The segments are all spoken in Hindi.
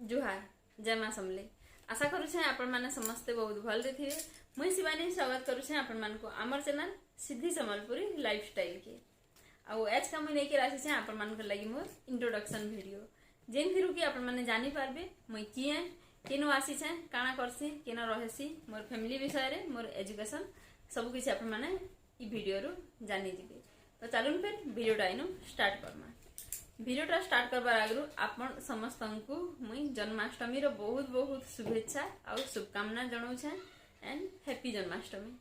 जुहार जय माँ समले आशा करुछे आपण माने समस्ते बहुत भल रे थिबे। मुई शिवानी स्वागत करुछे आपण मान को हमर चैनल सिद्धि सम्बलपुरी लाइफस्टाइल के। आउ आज का मुई लेके आसी छे आपण मान को लागि मोर इंट्रोडक्शन वीडियो जेन थिरु कि आपण माने जानि पारबे मुई किए केनो आसी छे काना करसी केनो रहसी मोर फैमिली विषय रे मोर एजुकेशन सब किछ आपण माने ई वीडियो रु जानि जिबे। तो चलुन फिर वीडियोटा इनु स्टार्ट करमा। वीडियोटा स्टार्ट करबार आगु आपण समस्त को मुई जन्माष्टमी रो बहुत बहुत शुभेच्छा और शुभकामना जनाऊछे एंड हैप्पी जन्माष्टमी।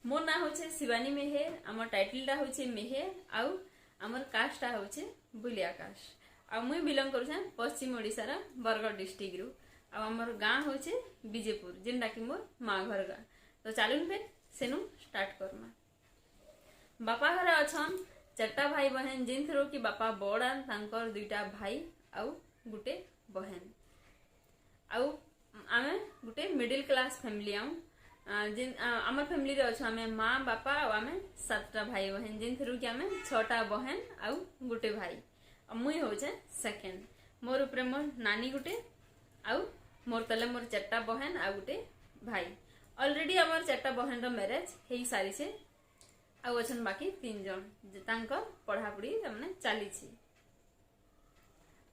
मोर ना होचे शिवानी मेहेर, आमर टाइटलटा होचे मेहेर आउ आमर कास्टटा होचे बुली आकाश। आ मुई बिलोंग करूछे पश्चिम ओडिसा रा बरगढ़ डिस्ट्रिक्ट रु। आ आमर गाँ होचे विजयपुर जेनटा कि मोर माँ घर गाँ। तो चलुन फिर सेनु स्टार्ट करमा। बापा घर अछन चारटा भाई बहन जिन थ्रो कि बापा बड़ान तांकर दुईटा भाई आउ गुटे बहन आउ आमे गुटे मिडिल क्लास फैमिली आउ जिन आमर फैमिली रे अछ आमे माँ बापा आउ आमे सातटा भाई बहन जिन थ्रो कि आमे छटा बहन आउ गुटे भाई। मुई होचे सेकेंड। मोर ऊपर मोर नानी गुटे आउ मोर तले मोर चारटा बहन आउ गुटे भाई। ऑलरेडी आमर चारटा बहन रो मैरिज हेई सारी छे आउ अछन बाकी 3 जन तांकर पढ़ापढ़ी तमने चली छी।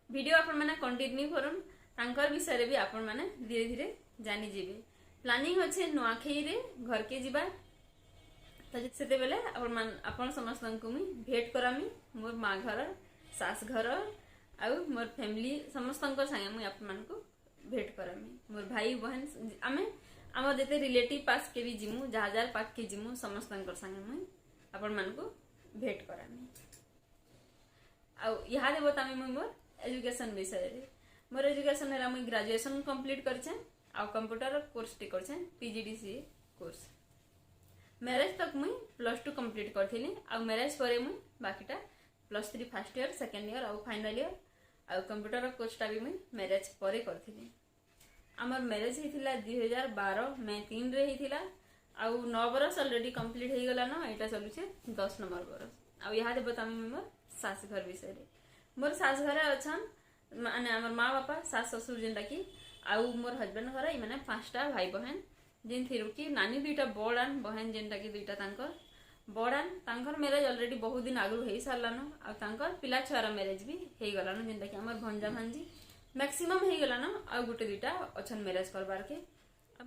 वीडियो आपण माने कंटिन्यू करन तांकर विषय रे भी आपण माने धीरे धीरे जानि जेबे। प्लानिंग होचे नुआखई रे घर के जिबा। त सेते बेले आपण समस्त को मी भेट करामी मोर माँ घर सास घर आउ मोर फैमिली समस्त संगे मुई आपण मान को भेट करामी। मोर भाई बहन आमे आम जेते रिलेटिव पास के भी जिमु जहाजार पाक के जिमु समस्त संगे मुई आपण मान को भेट करामी। आउ यहाँ दे बतामी मुई मोर एजुकेशन विषय रे। मोर एजुकेशन रे मुई ग्रेजुएशन कंप्लीट करछे आउ कंप्यूटर कोर्स टी करछे पीजीडीसीए कोर्स। मैरिज तक मुई +2 कंप्लीट करथिली आउ मैरिज परे मुई बाकीटा +3 फर्स्ट ईयर सेकंड ईयर आउ फाइनल ईयर आउ कंप्यूटर कोर्सटा भी मुई मैरिज परे करथिली। आमर मैरिज हेतिला 2012 मई 3 रे हेतिला आउ 9 बरस ऑलरेडी कंप्लीट हो गला न। एटा चलु छे 10 नंबर बरस। आउ यहाँ दे बतामी मोर सास घर विषय रे। मोर सास घर अछन माने हमर माँ बापा सास ससुर जेनटा कि आउ मोर हस्बैंड घर इ माने 5टा भाई बहन जिन थिरु कि नानी दुईटा बड़ान बहन जेनटा कि दुईटा तांकर बड़ान तांकर मैरिज ऑलरेडी बहुत दिन आगु हेई सारलान आउ तांकर पिला छुआर मैरिज भी हेई गलान जेनटा कि हमर भंजा भांजी मैक्सिमम हेई गलान आउ गुटे दुईटा अछन मैरिज करबार के।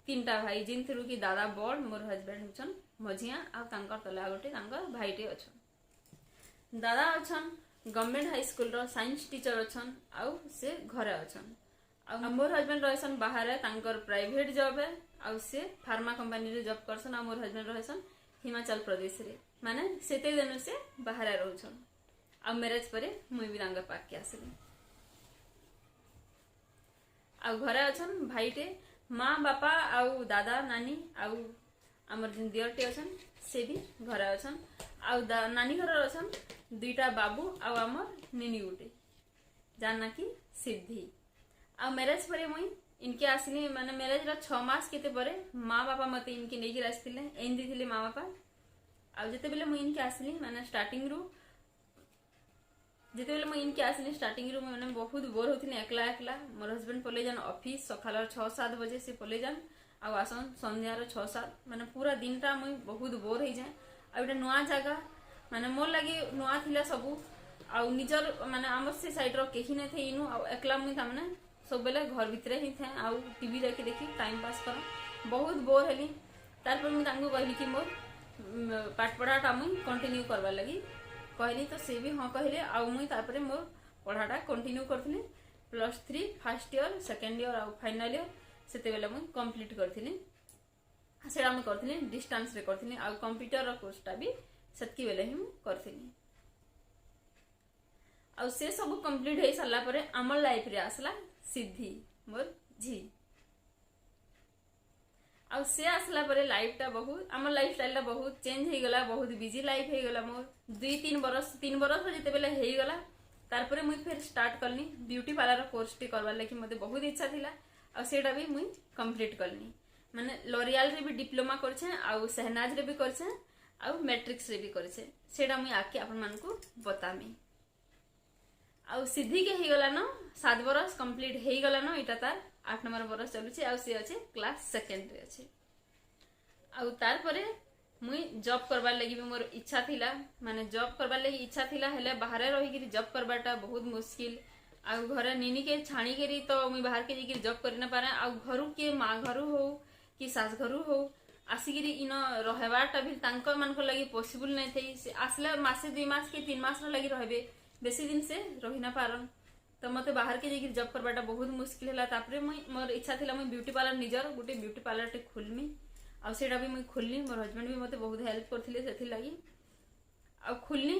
3टा भाई जिन थिरु कि दादा बड़ मोर हस्बैंड होछन मझिया आ तांकर तला गोटे तांकर भाईटे अछन। दादा अछन गवर्नमेंट हाई स्कूल रो साइंस टीचर अछन आउ से घरे अछन। आ मोर हस्बैंड रहसन बाहर तांकर प्राइवेट जॉब है आउ से फार्मा कंपनी रे जॉब करसन। आ मोर हस्बैंड रहसन हिमाचल प्रदेश रे माने सेते दिन से बाहर रहउछन। आ मैरिज परे मुई भी तांकर पाक के आसली। आ घरे अछन भाईटे माँ बापा आउ दादा नानी आउ आमर जिन दियरटे अछन से भी घरे अछन। आउ नानी घर अछन दुईटा बाबू आउ आमर निनी गुटे जाना कि सिद्धि। आ मैरिज परे मुई इनके आसली माने मैरिज रा 6 मास केते परे माँ बापा मते इनके नेकी आसथिले एन दिथिले माँ बापा। आ जते बेले मुई इनके आसली माने स्टार्टिंग रु जिते मुझे इनके आसली स्टार्टिंग रू मैंने बहुत बोर होती एकला एकला। मोर हस्बैंड पले जान ऑफिस सकाल 6-7 बजे से पले जान आउ आसन संध्यार 6-7 माने पूरा दिनटा मुई बहुत बोर हो जाए। आ गोटे नुआ जगह माने मोर लगी नुआ थिला सबू आउ निजर माने आमर से साइड रो केही नै थे इनु आउ एकला मुई तामने सब बेले घर भितरे ही थे आउ टीवी देखि देखि टाइम पास कर बहुत बोर हेली। तारपर मुई तांको कहली कि मोर पाठ पढ़ाटा मुई कंटिन्यू करबा लगी कहली तो से भी हाँ कहले। आउ मुई तापरे मोर पढ़ाटा कंटिन्यू करथिली +3 फर्स्ट ईयर सेकंड ईयर आउ फाइनल ईयर सेते बेले मुई कंप्लीट करथिली। सेडा मुई करथिली डिस्टेंस रे करथिली आउ कंप्यूटर रो कोर्सटा भी सेतकी बेले ही मुई करथिली। आउ से सब कंप्लीट हे साला परे हमर लाइफ रे आसला सिद्धि मोर झी। आउ से आसला परे लाइफटा बहुत आमर लाइफस्टाइलटा बहुत चेंज हे गला बहुत बिजी लाइफ हे गला मोर 2-3 बरस 3 बरस जिते बेले हे गला। तारपरे मुई फिर स्टार्ट करनी ब्यूटी पार्लर कोर्स टी करवार लगी मते बहुत इच्छा थिला आ सेटा भी मुई कंप्लीट करनी माने लॉरियल रे भी डिप्लोमा करछे आउ शहनाज रे भी करछे आउ मैट्रिक्स रे भी करछे सेटा मुई आके आपन मान को बतामी। आउ सिद्धि के ही गला न 7 बरस कंप्लीट हे गला न इटा तार 8 नंबर बरस चलुचे आउ से अच्छे क्लास 2nd रे अच्छे आउ तार परे मुई जॉब करबार लगी भी मोर इच्छा थिला माने जॉब करबार लगी इच्छा थिला हेले बाहर रही गिरी जॉब करबाटा बहुत मुश्किल आउ घरे निनी के छाणी करी तो मुई बाहर के जाकर जॉब करि न पारे आउ घरु के माँ घरु हो कि सास घरु हो आसिगिरी इन रहबाटा भी तांको मानक लगी पॉसिबल नहीं थई से आसले मासे 2 मास के 3 मास लगी रहबे बेसी दिन से रही ना पारन तो मते बाहर के जाकर जॉब करबाटा बहुत मुश्किल है तापरे मुई मोर इच्छा थिला मुई ब्यूटी पार्लर निजर गोटे ब्यूटी पार्लर टे खोलमी आ सेटा भी मुई खोलनी मोर हस्बैंड भी मते बहुत हेल्प करथिले सेथि लागि आ खोलनी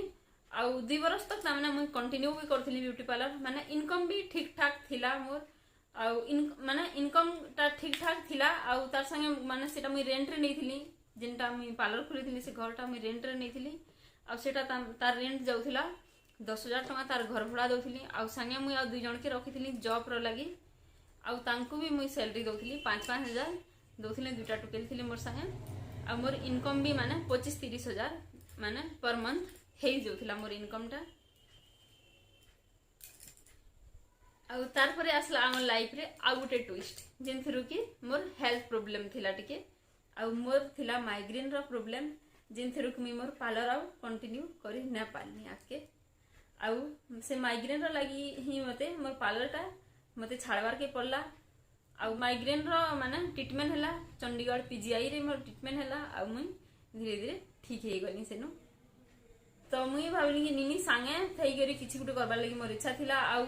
आ 2 बरस तक माने मुई कंटिन्यू भी करथिली ब्यूटी पार्लर माने इनकम भी ठीक ठाक थिला मोर आ माने इनकम ता ठीक ठाक थिला आ तार संगे माने सेटा मुई रेंट रे नेथिली जिनटा मुई पार्लर खोलिथिली से घरटा मुई रेंट रे नेथिली आ सेटा तार रेंट जाउथिला 10,000 टका तार घर भड़ा दउथिली आ संगे मुई आ 2 जण के रखिथिली जॉब रो लागि आ तांको भी मुई सैलरी दउथिली 5-5 हजार दउथिले 2टा टुकेल थिले मोर संगे आ मोर इनकम भी माने 25-30 हजार माने पर मंथ हे जाउथिला मोर इनकम टा आ तार परे आसला हमर लाइफ रे आ गुटे ट्विस्ट जेन थ्रू कि मोर हेल्थ प्रॉब्लम थिला टिके आ मोर थिला माइग्रेन रो प्रॉब्लम जेन थ्रू कि मोर पार्लर आ कंटिन्यू करि न पालनी आके आ से माइग्रेन रो लागि ही मते मोर पार्लर टा मते छाड़वार के पड़ला आ माइग्रेन रो माने ट्रीटमेंट हला चंडीगढ़ पीजीआई रे मोर ट्रीटमेंट हला आ मुई धीरे धीरे ठीक हे गनी सेनु तो मुई भाबली कि निनी संगे थई गरी किछि गुटे करबार लागि मोर इच्छा थिला आ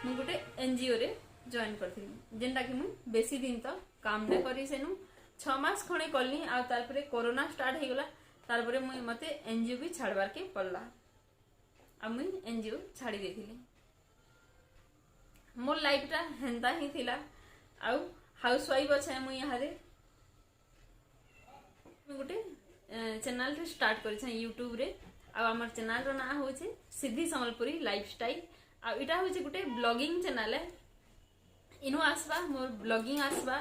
मु गुटे एनजीओ रे जॉइन करथिली जेनटा कि मुई बेसी दिन तो काम न करी सेनु 6 मास खणे करली आ तार परे कोरोना स्टार्ट हे गला तार परे मुई मते एनजीओ भी छाड़बार के पड़ला आ मुई एनजीओ छाड़ी देथिली मोर लाइफ टा हेंता ही थिला आउ हाउस वाइफ अच्छे मुई यहाँ गोटे चैनल रे स्टार्ट कर यूट्यूब रे आमर चैनल रो ना हो सिद्धि संबलपुरी लाइफस्टाइल आ इटा हो गोटे ब्लॉगिंग चैनल है इनु आसवा मोर ब्लॉगिंग आसवा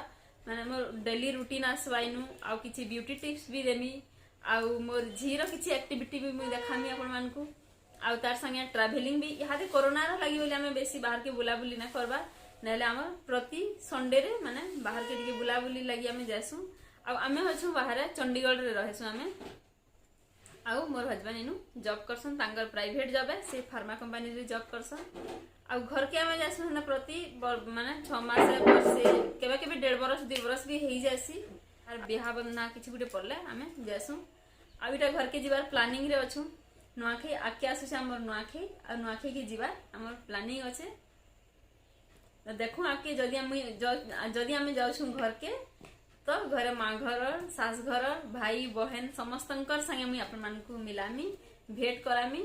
माने मोर डेली रूटीन आसवा इनु आ किछि ब्यूटी टिप्स भी देमी आ मोर झीरो किछि एक्टिविटी भी मुई देखामी आपण मानकू आ तार संगे ट्रैवलिंग भी यहाँ कोरोना रो लागि बोली हमें बेसी बाहर के बुला बुली ना करबा नहले आम प्रति संडे रे माने बाहर के दिके बुला बुली लागि हमें जासु आ हमें हछु बाहर चंडीगढ़ रे रहसु हमें आ मोर हस्बैंड इनु जॉब करसन तांगर प्राइवेट जॉब है से फार्मा कंपनी रे जॉब करसन आ घर के हमें जासु ना प्रति माने 6 मास वर्षे केबे केबे 1.5 बरस 2 बरस भी हेई जासी आर बिहा बन्ना किछि गुटे पड़ले हमें जासु आ इटा घर के जिबार प्लानिंग रे अछु नुआखे आके आसु हमर नुआखे आ नुआखे के जिबार हमर प्लानिंग अछि देखो आके जदि आम जाऊँ घर के तो घरे माँ घर सास घर भाई बहन समस्तंकर संगे मुई अपन मान को मिलामी भेट करामी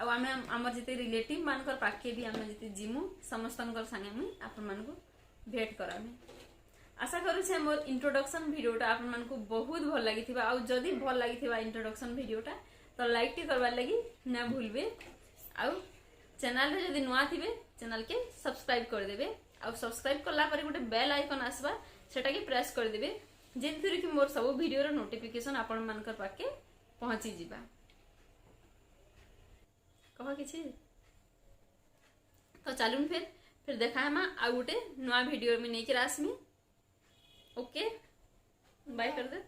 आमे आमर जिते रिलेटिव मानकर पाखे भी आमे जिते जिमु समस्तंकर संगे मुई अपन मान को भेट करामी आशा करूँ मोर इंट्रोडक्शन वीडियोटा अपन मान को बहुत भल लगी आ जदि भल लगी इंट्रोडक्शन वीडियोटा तो लाइक टी करवार लगी ना भूलबे आ चैनल रे जदि नुआ थिबे चैनल के सब्सक्राइब कर देबे आ सब्सक्राइब करला पर गोटे बेल आइकन आसबा सेटा के प्रेस कर देबे जेन थ्रू कि मोर सब वीडियो रो नोटिफिकेशन आपण मानकर पाके पहुंची जिबा कह किछि तो चलून फिर देखा हम आ गोटे नुआ वीडियो में नहीं के आसमी ओके बाय कर दे।